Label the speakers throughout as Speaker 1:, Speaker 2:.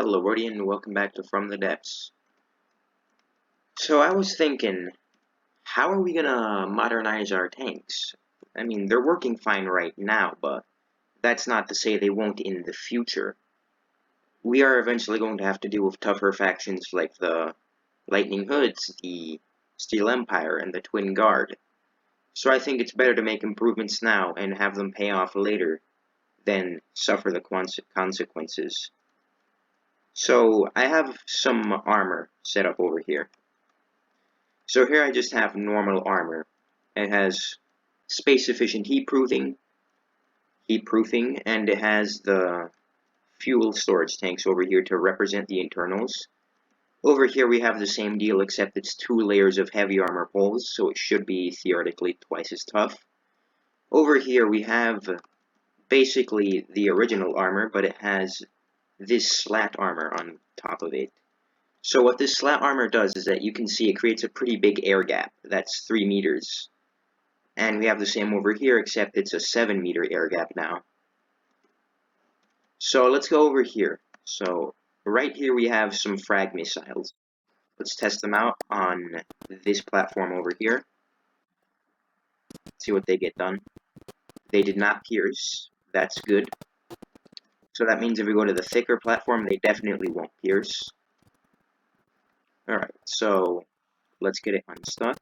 Speaker 1: Hello, Woody, and welcome back to From the Depths. So I was thinking, how are we gonna modernize our tanks? I mean, they're working fine right now, but that's not to say they won't in the future. We are eventually going to have to deal with tougher factions like the Lightning Hoods, the Steel Empire, and the Twin Guard. So I think it's better to make improvements now and have them pay off later than suffer the consequences. So I have some armor set up over here. So here I just have normal armor. It has space-efficient heat-proofing, and it has the fuel storage tanks over here to represent the internals. Over here we have the same deal, except it's 2 layers of heavy armor poles, so it should be theoretically twice as tough. Over here we have basically the original armor, but it has this slat armor on top of it. So what this slat armor does is that you can see it creates a pretty big air gap. That's 3 meters. And we have the same over here, except it's a 7-meter air gap now. So let's go over here. So right here we have some frag missiles. Let's test them out on this platform over here. See what they get done. They did not pierce. That's good. So that means if we go to the thicker platform, they definitely won't pierce. Alright, so let's get it unstuck.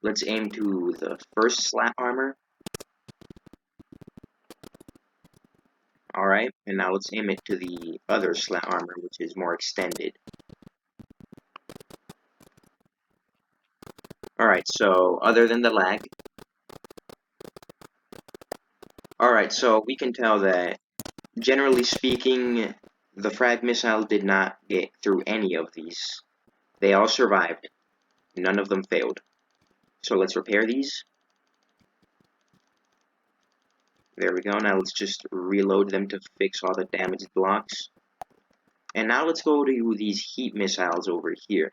Speaker 1: Let's aim to the first slat armor. Alright, and now let's aim it to the other slat armor, which is more extended. Alright, so other than the lag. Alright, so we can tell that, generally speaking, the frag missile did not get through any of these. They all survived. None of them failed. So let's repair these. There we go. Now let's just reload them to fix all the damaged blocks. And now let's go to these heat missiles over here.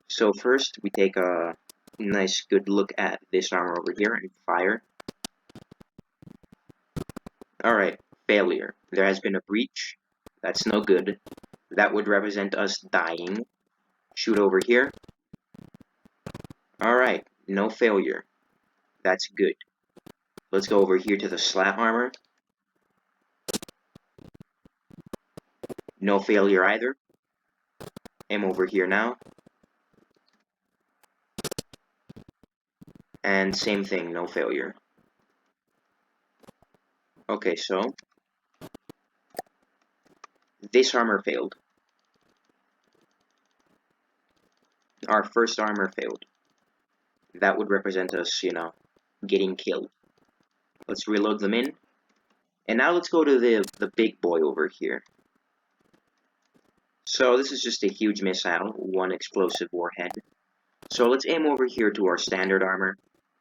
Speaker 1: So first, we take a nice good look at this armor over here and fire. Alright, failure. There has been a breach. That's no good. That would represent us dying. Shoot over here. Alright, no failure. That's good. Let's go over here to the slat armor. No failure either. Aim over here now. And same thing, no failure. Okay, so this armor failed. Our first armor failed. That would represent us, you know, getting killed. Let's reload them in. And now let's go to the big boy over here. So this is just a huge missile, 1 explosive warhead. So let's aim over here to our standard armor,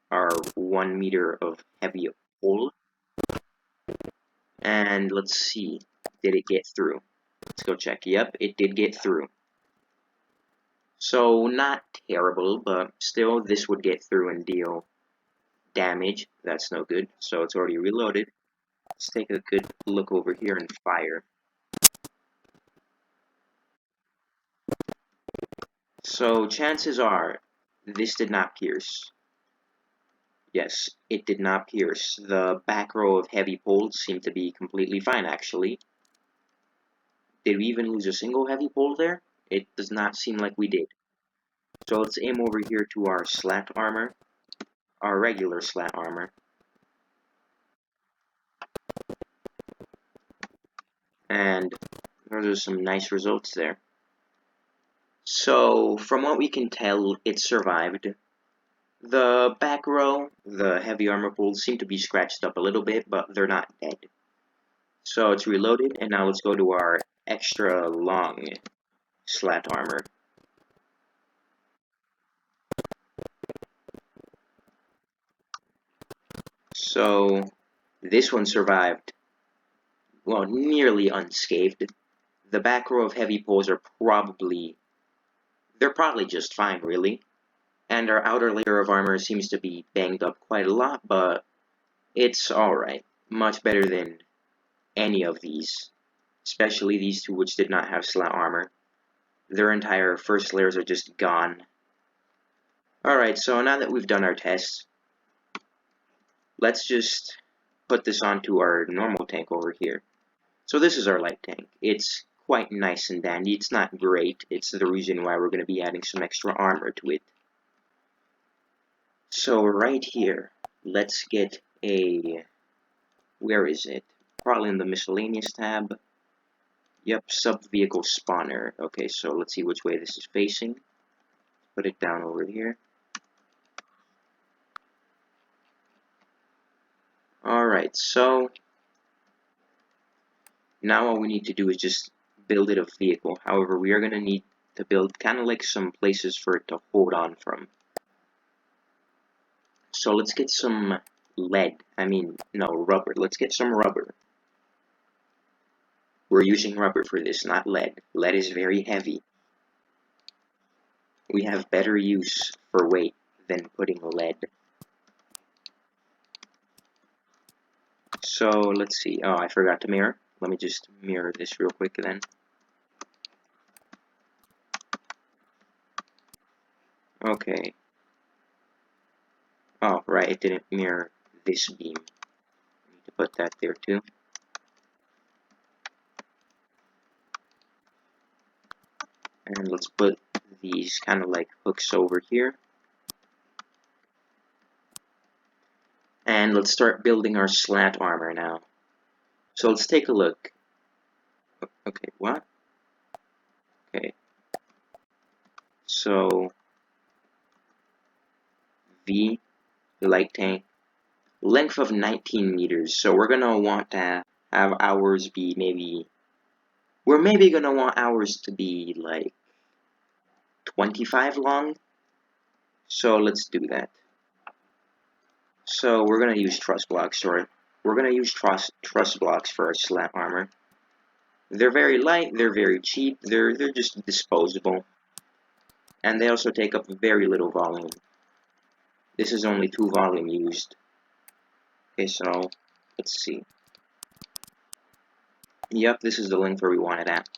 Speaker 1: our 1 meter of heavy hull. And let's see, did it get through? Let's go check. Yep, it did get through. So not terrible, but still this would get through and deal damage. That's no good. So it's already reloaded. Let's take a good look over here and fire. So chances are this did not pierce. Yes, it did not pierce. The back row of heavy poles seem to be completely fine, actually. Did we even lose a single heavy pole there? It does not seem like we did. So let's aim over here to our slat armor. Our regular slat armor. And those are some nice results there. So, from what we can tell, it survived. The back row, the heavy armor poles seem to be scratched up a little bit, but they're not dead. So it's reloaded, and now let's go to our extra long slat armor. So this one survived, well, nearly unscathed. The back row of heavy poles are probably just fine, really. And our outer layer of armor seems to be banged up quite a lot, but it's alright. Much better than any of these. especially these two which did not have Slat Armor. Their entire first layers are just gone. Alright, so now that we've done our tests, let's just put this onto our normal tank over here. So this is our light tank. It's quite nice and dandy. It's not great. It's the reason why we're going to be adding some extra armor to it. So right here, let's get a... where is it? Probably in the miscellaneous tab. Yep, sub-vehicle spawner. Okay, so let's see which way this is facing. Put it down over here. Alright, so now all we need to do is just build it a vehicle. However, we are going to need to build kind of like some places for it to hold on from. So let's get some rubber. Let's get some rubber. We're using rubber for this, not lead. Lead is very heavy. We have better use for weight than putting lead. So let's see. Oh, I forgot to mirror. Let me just mirror this real quick then. Okay. Oh, right, it didn't mirror this beam. I need to put that there too. And let's put these kind of like hooks over here. And let's start building our slat armor now. So let's take a look. Okay, what? Okay. So, V, light tank, length of 19 meters. So we're gonna want to have ours be maybe... we're maybe gonna want ours to be like 25 long. So let's do that. So we're gonna use truss blocks, or we're gonna use truss blocks for our slat armor. They're very light, they're very cheap, they're just disposable. And they also take up very little volume. This is only 2 volume used. Okay, so let's see. Yep, this is the length where we want it at.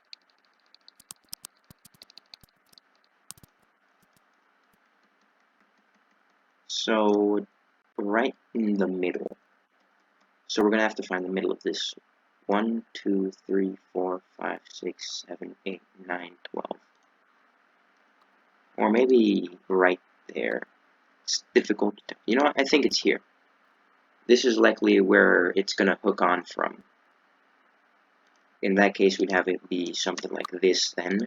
Speaker 1: So right in the middle. So we're gonna have to find the middle of this. 1, 2, 3, 4, 5, 6, 7, 8, 9, 12. Or maybe right there. It's difficult to... you know what? I think it's here. This is likely where it's gonna hook on from. In that case, we'd have it be something like this then.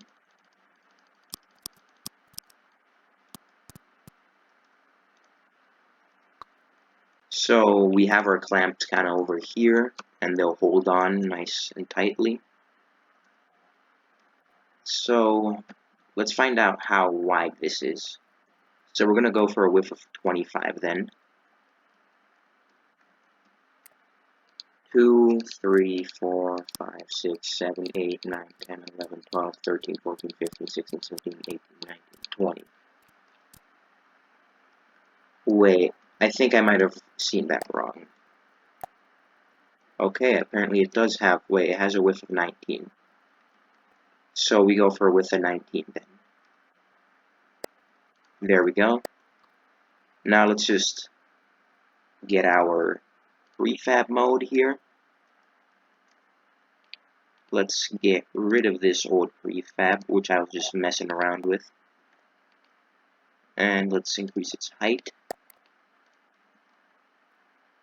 Speaker 1: So we have our clamps kind of over here, and they'll hold on nice and tightly. So let's find out how wide this is. So we're going to go for a width of 25 then. 2, 3, 4, 5, 6, 7, 8, 9, 10, 11, 12, 13, 14, 15, 16, 17, 18, 19, 20. Wait, I think I might have seen that wrong. Okay, apparently it does have, wait, it has a width of 19. So we go for a width of 19 then. There we go. Now let's just get our prefab mode here. Let's get rid of this old prefab, which I was just messing around with. And let's increase its height.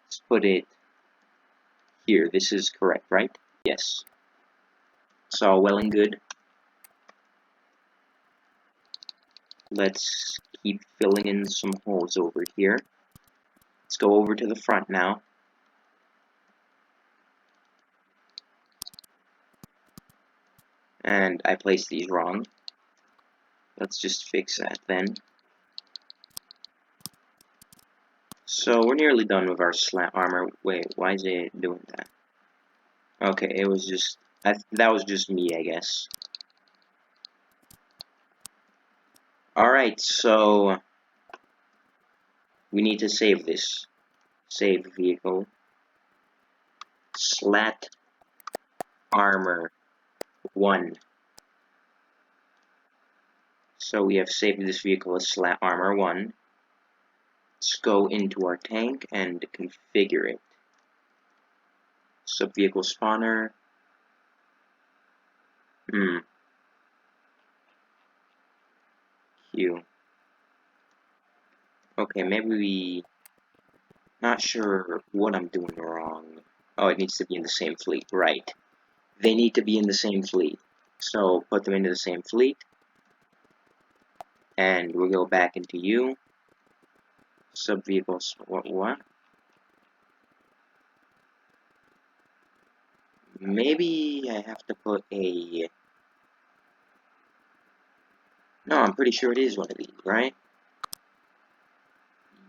Speaker 1: Let's put it here. This is correct, right? Yes. It's all well and good. Let's keep filling in some holes over here. Let's go over to the front now. And I placed these wrong. Let's just fix that then. So we're nearly done with our slat armor. Wait, why is it doing that? Okay, it was just... that was just me, I guess. Alright, so... we need to save this. Save vehicle. Slat Armor. 1. So we have saved this vehicle as Slat Armor 1. Let's go into our tank and configure it. Sub-vehicle spawner. Q. Okay, maybe we... Not sure what I'm doing wrong. Oh, it needs to be in the same fleet. Right. They need to be in the same fleet. So, put them into the same fleet. And we'll go back into U. Sub-vehicles... What? Maybe I have to put a... No, I'm pretty sure it is one of these, right?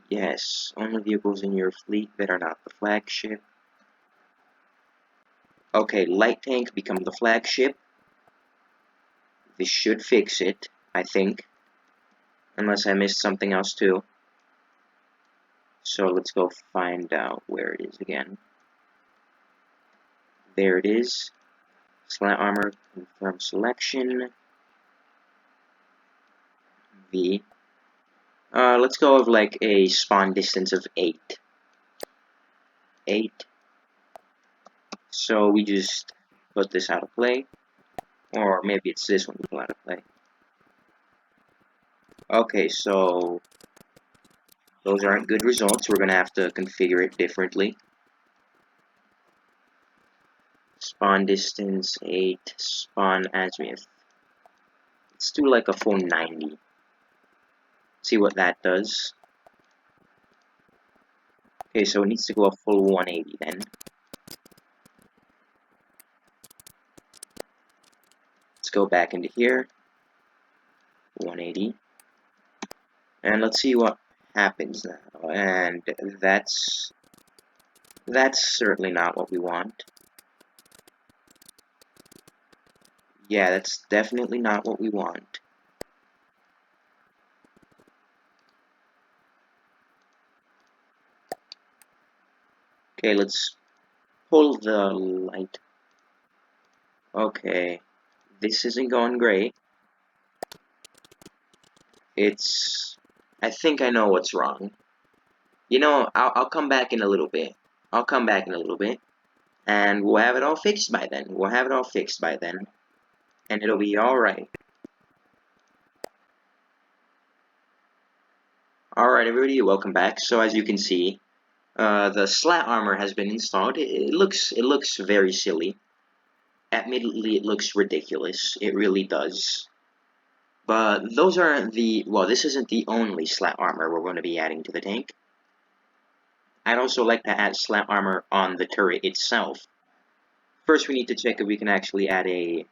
Speaker 1: Yes, only vehicles in your fleet that are not the flagship. Okay, light tank become the flagship. This should fix it, I think. Unless I missed something else too. So let's go find out where it is again. There it is. Slat Armor, confirm selection. V. Let's go with like a spawn distance of 8. 8. So we just put this out of play. Or maybe it's this one we put out of play. Okay, so those aren't good results. We're going to have to configure it differently. Spawn distance 8, spawn azimuth. Let's do like a full 90. See what that does. Okay, so it needs to go a full 180 then. Let's go back into here. 180. And let's see what happens now. And that's certainly not what we want. Yeah, that's definitely not what we want. Okay, let's pull the light. Okay, this isn't going great. I think I know what's wrong. You know, I'll come back in a little bit. I'll come back in a little bit. And we'll have it all fixed by then. We'll have it all fixed by then. And it'll be alright. Alright everybody, welcome back. So as you can see, the Slat Armor has been installed. It looks very silly. Admittedly, it looks ridiculous. It really does. But those aren't the... Well, this isn't the only Slat Armor we're going to be adding to the tank. I'd also like to add Slat Armor on the turret itself. First, we need to check if we can actually add a...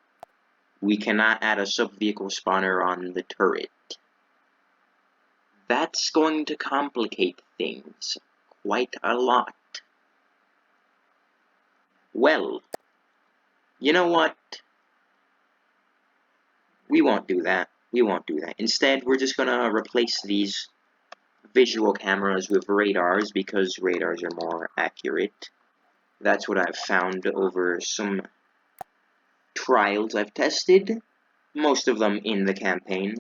Speaker 1: We cannot add a sub-vehicle spawner on the turret. That's going to complicate things quite a lot. Well, you know what? We won't do that. We won't do that. Instead, we're just gonna replace these visual cameras with radars because radars are more accurate. That's what I've found over some trials I've tested, most of them in the campaign.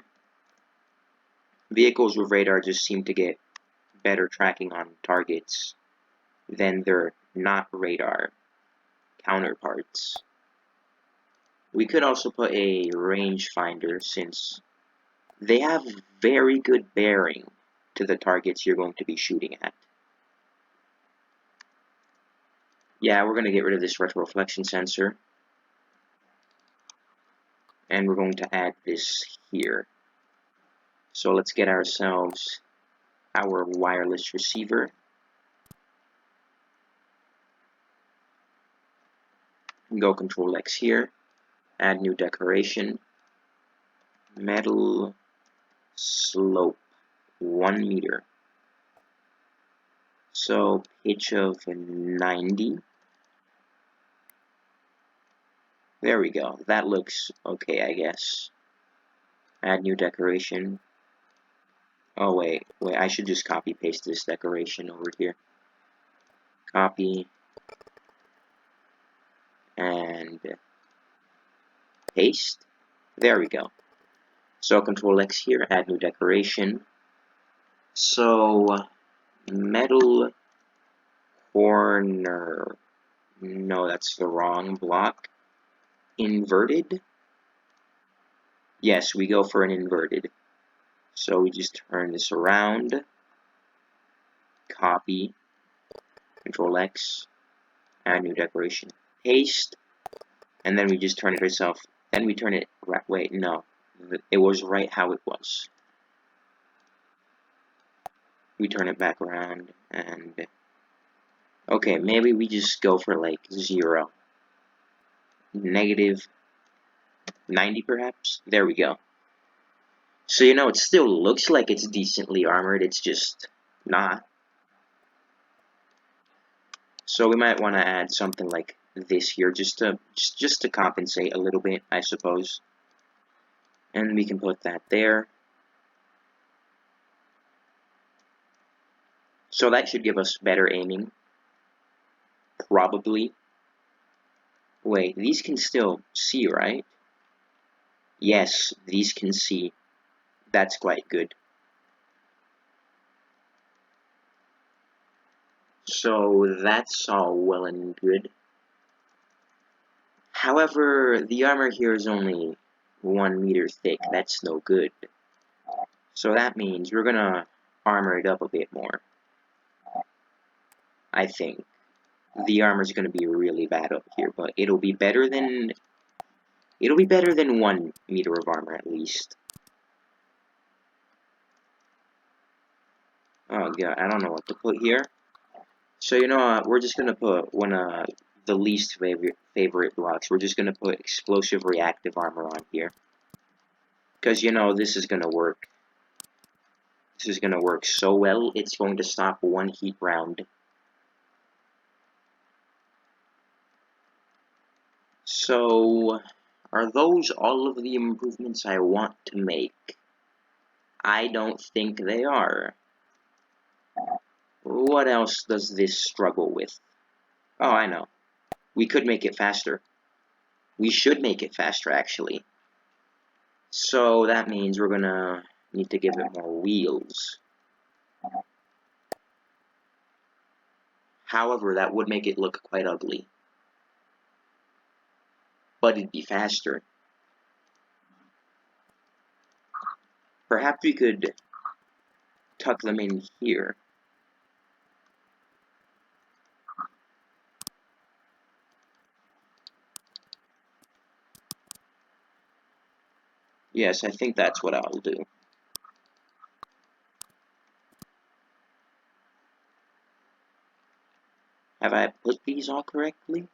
Speaker 1: Vehicles with radar just seem to get better tracking on targets than their not radar counterparts. We could also put a rangefinder since they have very good bearing to the targets you're going to be shooting at. Yeah, we're going to get rid of this retroreflection sensor. And we're going to add this here. So let's get ourselves our wireless receiver. Go Control X here. Add new decoration. Metal slope 1 meter. So pitch of 90. There we go. That looks okay, I guess. Add new decoration. Oh wait, I should just copy paste this decoration over here. Copy. And paste. There we go. So Control X here, add new decoration. So metal corner. No, that's the wrong block. Inverted? Yes, we go for an inverted. So we just turn this around. Copy. Control X. Add new decoration. Paste. And then we just turn it ourselves. Then we turn it right. Wait, no. It was right how it was. We turn it back around and... Okay, maybe we just go for like 0. Negative 90 perhaps? There we go. So, you know, it still looks like it's decently armored, it's just not. So we might want to add something like this here, just to compensate a little bit, I suppose. And we can put that there. So that should give us better aiming. Probably. Wait, these can still see, right? Yes, these can see. That's quite good. So that's all well and good. However, the armor here is only 1 meter thick. That's no good. So that means we're gonna armor it up a bit more. I think. The armor's gonna be really bad up here, but it'll be better than 1 meter of armor at least. Oh god, I don't know what to put here. So you know what, we're just gonna put one of the least favorite blocks. We're just gonna put explosive reactive armor on here. Because you know this is gonna work. This is gonna work so well, it's going to stop 1 heat round. So, are those all of the improvements I want to make? I don't think they are. What else does this struggle with? Oh, I know. We could make it faster. We should make it faster, actually. So that means we're gonna need to give it more wheels. However, that would make it look quite ugly. But it'd be faster. Perhaps we could tuck them in here. Yes, I think that's what I'll do. Have I put these all correctly?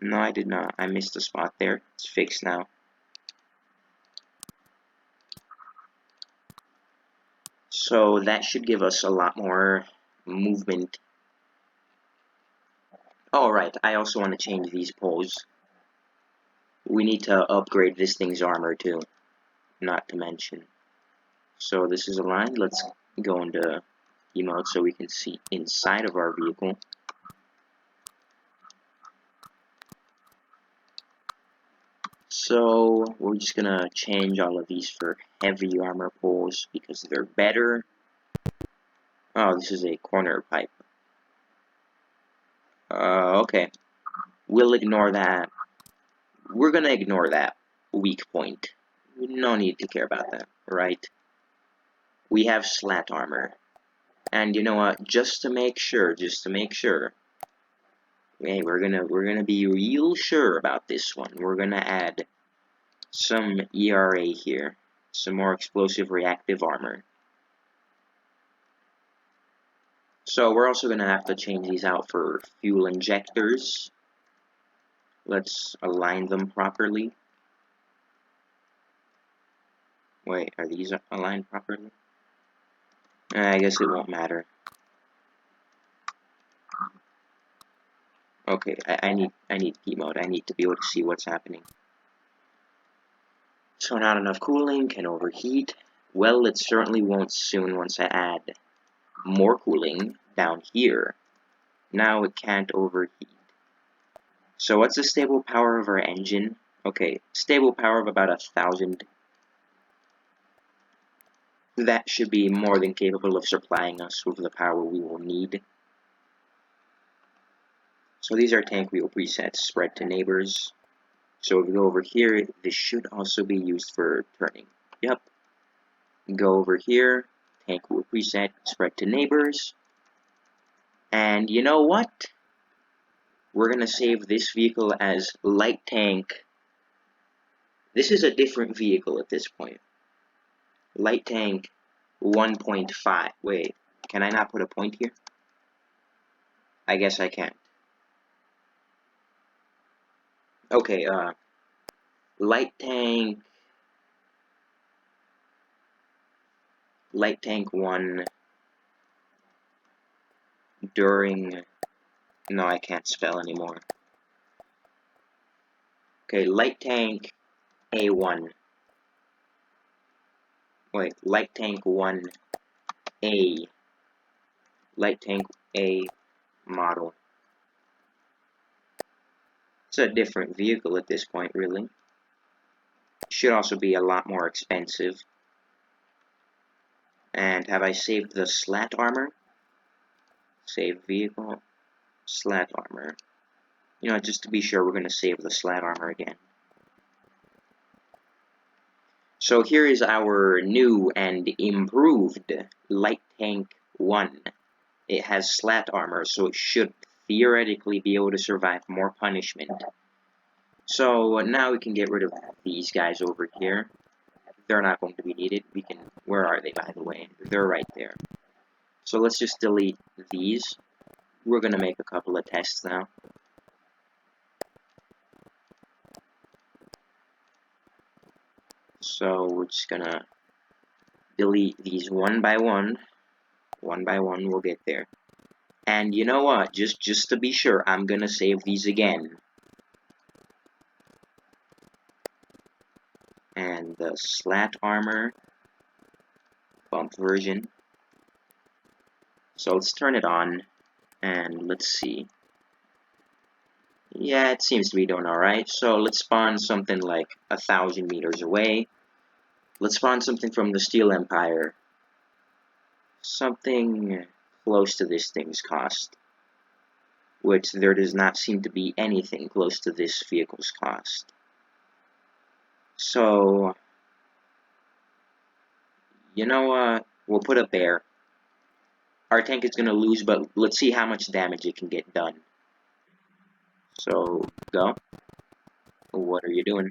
Speaker 1: No, I did not. I missed a spot there. It's fixed now. So that should give us a lot more movement. Oh, right. I also want to change these poles. We need to upgrade this thing's armor too. Not to mention. So this is aligned. Let's go into emote so we can see inside of our vehicle. So we're just gonna change all of these for heavy armor poles because they're better. Oh, this is a corner pipe. Okay. We'll ignore that. We're gonna ignore that weak point. No need to care about that, right? We have Slat Armor. And you know what? Just to make sure, hey, we're gonna be real sure about this one. We're gonna add some ERA here. Some more explosive reactive armor. So we're also gonna have to change these out for fuel injectors. Let's align them properly. Wait, are these aligned properly? I guess it won't matter. Okay, I need P mode. I need to be able to see what's happening. So not enough cooling, can overheat. Well, it certainly won't soon once I add more cooling down here. Now it can't overheat. So what's the stable power of our engine? Okay, stable power of about 1,000. That should be more than capable of supplying us with the power we will need. So these are tank wheel presets, spread to neighbors. So if we go over here, this should also be used for turning. Yep. Go over here, tank wheel preset, spread to neighbors. And you know what? We're going to save this vehicle as light tank. This is a different vehicle at this point. Light tank 1.5. Wait, can I not put a point here? I guess I can. Okay, light tank 1 during... No, I can't spell anymore. Okay, light tank A1. Wait, light tank 1A. Light tank A model. It's a different vehicle at this point, really. Should also be a lot more expensive. And have I saved the Slat Armor? Save vehicle, Slat Armor. You know, just to be sure, we're going to save the Slat Armor again. So here is our new and improved Light Tank 1. It has Slat Armor, so it should theoretically be able to survive more punishment. So now we can get rid of these guys over here. They're not going to be needed. We can... Where are they, by the way? They're right there. So let's just delete these. We're going to make a couple of tests now. So we're just going to delete these one by one. One by one, we'll get there. And you know what? Just to be sure, I'm going to save these again. And the Slat Armor bump version. So let's turn it on, and let's see. Yeah, it seems to be doing alright. So let's spawn something like 1,000 meters away. Let's spawn something from the Steel Empire. Something close to this thing's cost. Which there does not seem to be anything close to this vehicle's cost. So, you know what? We'll put a bear. Our tank is going to lose, but let's see how much damage it can get done. So, go. What are you doing?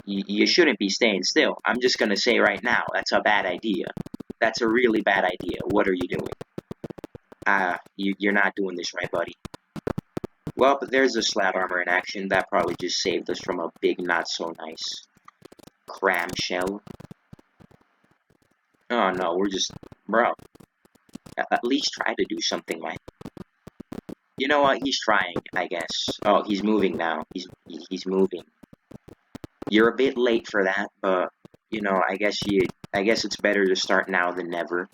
Speaker 1: You shouldn't be staying still. I'm just going to say right now, that's a bad idea. That's a really bad idea. What are you doing? You're not doing this right, buddy. Well, but there's the Slat Armor in action. That probably just saved us from a big, not-so-nice cram shell. Oh, no, we're just... Bro. At least try to do something, right? You know what? He's trying, I guess. Oh, he's moving now. He's moving. You're a bit late for that, but you know, I guess it's better to start now than never.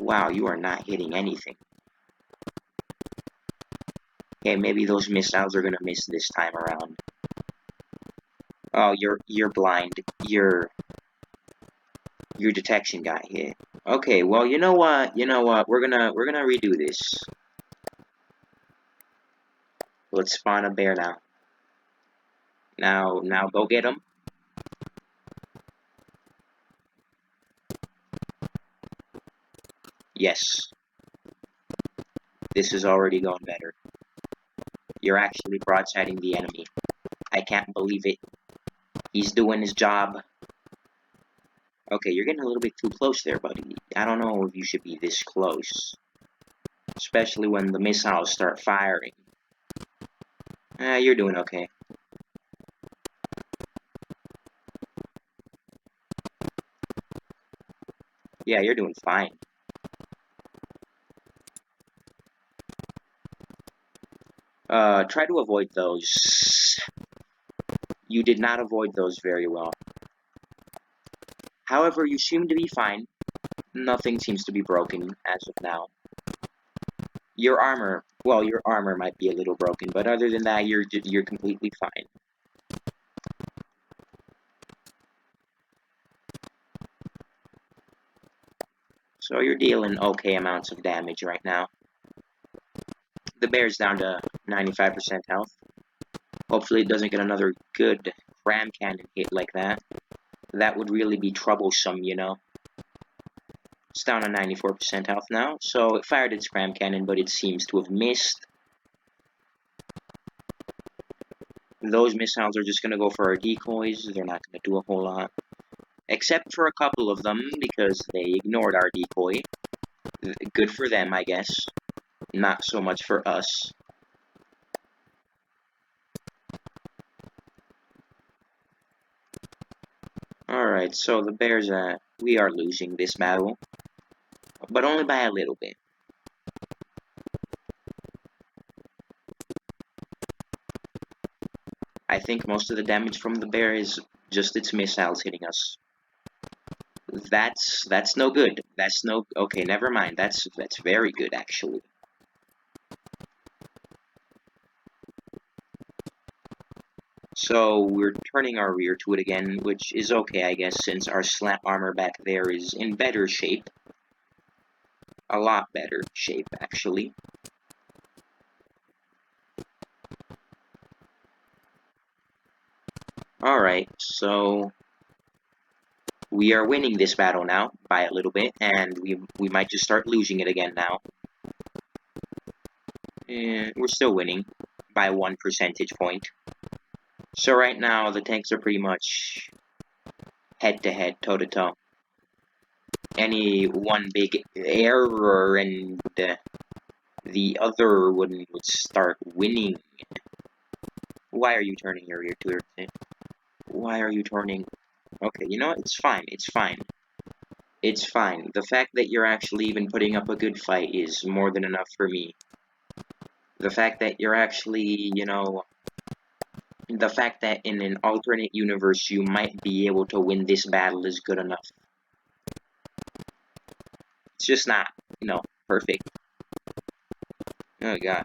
Speaker 1: Wow, you are not hitting anything. Okay, maybe those missiles are gonna miss this time around. Oh, you're blind. Your detection got hit. Okay, well, you know what? We're gonna redo this. Let's spawn a bear now. Now go get him. Yes. This is already going better. You're actually broadsiding the enemy. I can't believe it. He's doing his job. Okay, you're getting a little bit too close there, buddy. I don't know if you should be this close. Especially when the missiles start firing. You're doing okay. Yeah, you're doing fine. Try to avoid those. You did not avoid those very well. However, you seem to be fine. Nothing seems to be broken as of now. Your armor, well, your armor might be a little broken, but other than that, you're completely fine. So you're dealing okay amounts of damage right now. The bear's down to 95% health. Hopefully it doesn't get another good ram cannon hit like that. That would really be troublesome, you know. It's down to 94% health now, so it fired its ram cannon, but it seems to have missed. Those missiles are just going to go for our decoys. They're not going to do a whole lot. Except for a couple of them, because they ignored our decoy. Good for them, I guess. Not so much for us. Alright, so the bears, we are losing this battle. But only by a little bit. I think most of the damage from the bear is just its missiles hitting us. That's no good. That's no... Okay, never mind. That's very good, actually. So, we're turning our rear to it again, which is okay, I guess, since our Slat Armor back there is in better shape. A lot better shape, actually. Alright, so... we are winning this battle now, by a little bit, and we might just start losing it again now. And we're still winning, by 1 percentage point. So right now, the tanks are pretty much head-to-head, toe-to-toe. Any one big error and the other one would start winning. Why are you turning your ear to it? Why are you turning? Okay, you know what? It's fine. It's fine. It's fine. The fact that you're actually even putting up a good fight is more than enough for me. The fact that you're actually, you know... the fact that in an alternate universe you might be able to win this battle is good enough. It's just not, you know, perfect. Oh god.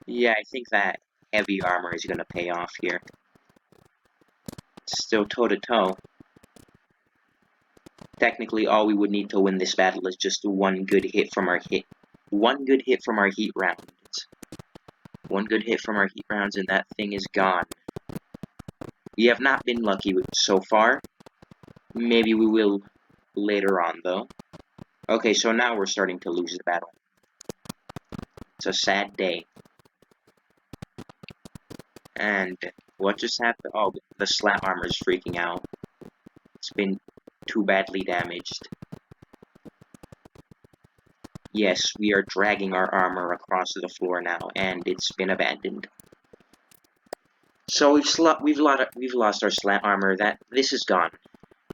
Speaker 1: Yeah, I think that heavy armor is gonna pay off here. It's still toe-to-toe. Technically, all we would need to win this battle is just one good hit from our heat rounds. One good hit from our heat rounds and that thing is gone. We have not been lucky so far. Maybe we will later on, though. Okay, so now we're starting to lose the battle. It's a sad day. And what just happened? Oh, the Slat Armor is freaking out. It's been too badly damaged. Yes, we are dragging our armor across the floor now, and it's been abandoned. So we've lost our Slat Armor. This is gone.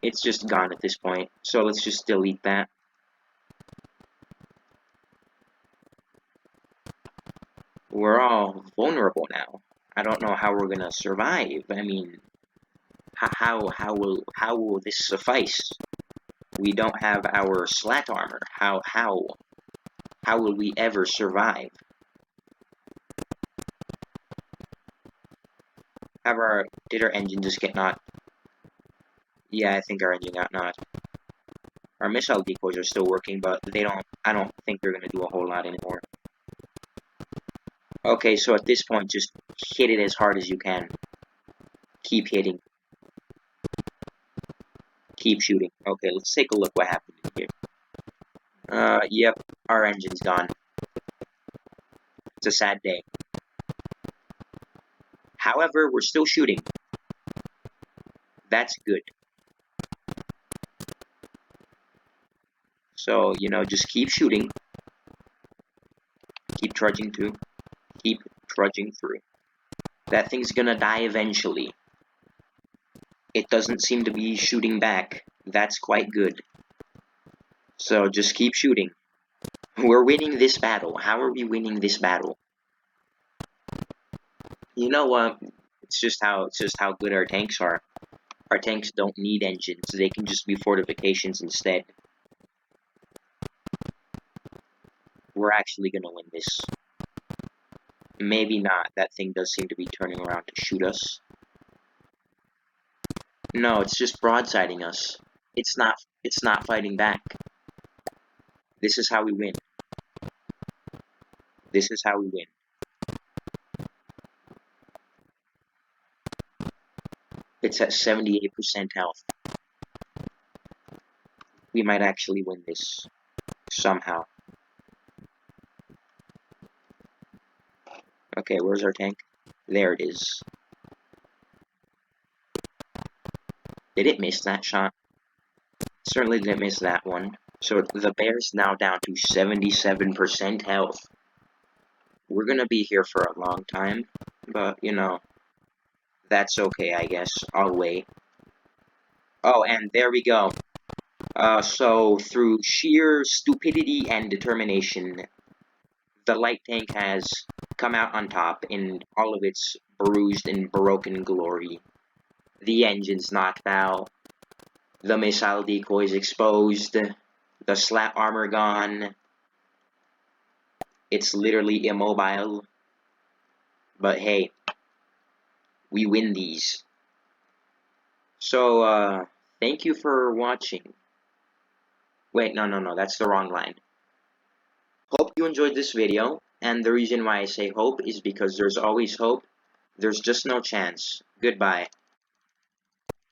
Speaker 1: It's just gone at this point. So let's just delete that. We're all vulnerable now. I don't know how we're gonna survive. I mean, how will this suffice? We don't have our Slat Armor. How will we ever survive? Did our engine just get knocked? Yeah, I think our engine got knocked. Our missile decoys are still working, but I don't think they're gonna do a whole lot anymore. Okay, so at this point, just hit it as hard as you can. Keep hitting. Keep shooting. Okay, let's take a look what happened here. Yep, our engine's gone. It's a sad day. However, we're still shooting. That's good. So, you know, just keep shooting. Keep trudging through. Keep trudging through. That thing's gonna die eventually. It doesn't seem to be shooting back. That's quite good. So, just keep shooting. We're winning this battle. How are we winning this battle? You know what? It's just how good our tanks are. Our tanks don't need engines. They can just be fortifications instead. we're actually gonna win this. Maybe not. That thing does seem to be turning around to shoot us. No, it's just broadsiding us. It's not fighting back. This is how we win. This is how we win. It's at 78% health. We might actually win this. Somehow. Okay, where's our tank? There it is. Did it miss that shot? Certainly didn't miss that one. So the bear's now down to 77% health. We're gonna be here for a long time, but, you know, that's okay, I guess. I'll wait. Oh, and there we go. So through sheer stupidity and determination, the light tank has come out on top in all of its bruised and broken glory. The engine's knocked out. The missile decoys exposed. The Slat Armor gone. It's literally immobile. But hey, we win these. So, thank you for watching. Wait, no, that's the wrong line. Hope you enjoyed this video, and the reason why I say hope is because there's always hope. There's just no chance. Goodbye.